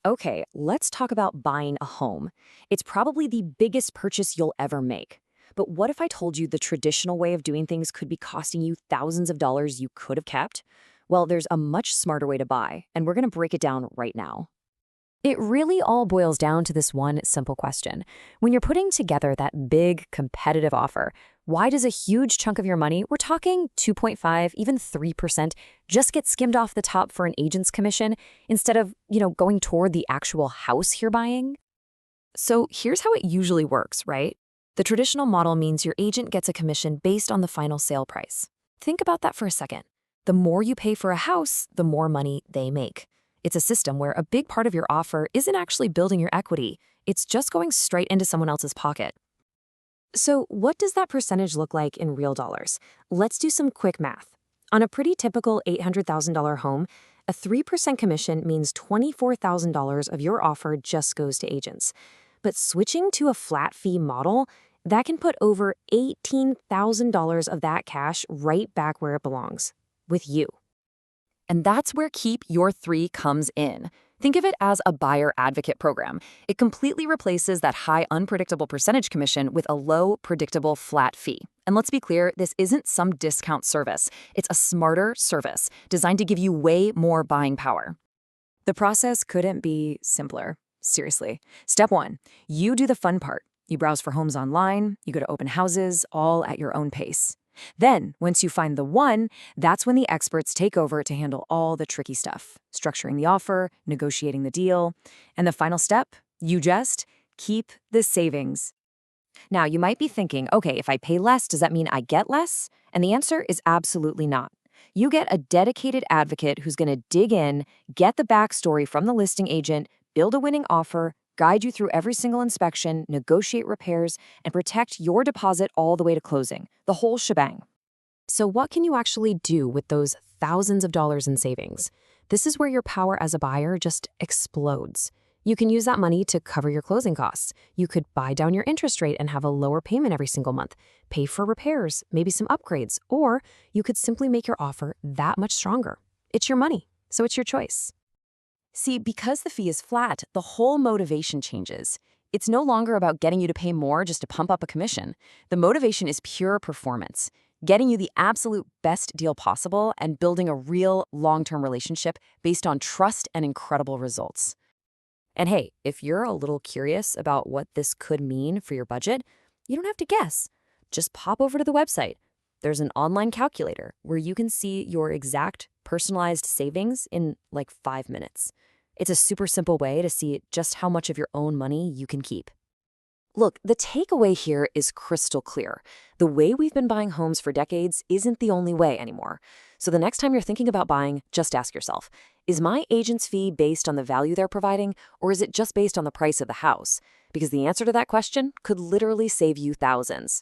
Okay, let's talk about buying a home. It's probably the biggest purchase you'll ever make. But what if I told you the traditional way of doing things could be costing you thousands of dollars you could have kept? Well, there's a much smarter way to buy, and we're going to break it down right now. It really all boils down to this one simple question. When you're putting together that big competitive offer, why does a huge chunk of your money, we're talking 2.5, even 3%, just get skimmed off the top for an agent's commission instead of, going toward the actual house you're buying? So here's how it usually works, right? The traditional model means your agent gets a commission based on the final sale price. Think about that for a second. The more you pay for a house, the more money they make. It's a system where a big part of your offer isn't actually building your equity. It's just going straight into someone else's pocket. So what does that percentage look like in real dollars? Let's do some quick math. On a pretty typical $800,000 home, a 3% commission means $24,000 of your offer just goes to agents. But switching to a flat fee model, that can put over $18,000 of that cash right back where it belongs, with you. And that's where Keep Your 3 comes in. Think of it as a buyer advocate program. It completely replaces that high, unpredictable percentage commission with a low, predictable flat fee. And let's be clear, this isn't some discount service. It's a smarter service designed to give you way more buying power. The process couldn't be simpler. Seriously. Step 1, you do the fun part. You browse for homes online, you go to open houses, all at your own pace. Then, once you find the one, that's when the experts take over to handle all the tricky stuff, structuring the offer, negotiating the deal, and the final step, you just keep the savings. Now, you might be thinking, okay, if I pay less, does that mean I get less? And the answer is absolutely not. You get a dedicated advocate who's going to dig in, get the backstory from the listing agent, build a winning offer, guide you through every single inspection, negotiate repairs, and protect your deposit all the way to closing, the whole shebang. So what can you actually do with those thousands of dollars in savings? This is where your power as a buyer just explodes. You can use that money to cover your closing costs. You could buy down your interest rate and have a lower payment every single month, pay for repairs, maybe some upgrades, or you could simply make your offer that much stronger. It's your money, so it's your choice. See, because the fee is flat, the whole motivation changes. It's no longer about getting you to pay more just to pump up a commission. The motivation is pure performance, getting you the absolute best deal possible and building a real long-term relationship based on trust and incredible results. And hey, if you're a little curious about what this could mean for your budget, you don't have to guess. Just pop over to the website. There's an online calculator where you can see your exact personalized savings in like 5 minutes. It's a super simple way to see just how much of your own money you can keep. Look, the takeaway here is crystal clear. The way we've been buying homes for decades isn't the only way anymore. So the next time you're thinking about buying, just ask yourself, is my agent's fee based on the value they're providing, or is it just based on the price of the house? Because the answer to that question could literally save you thousands.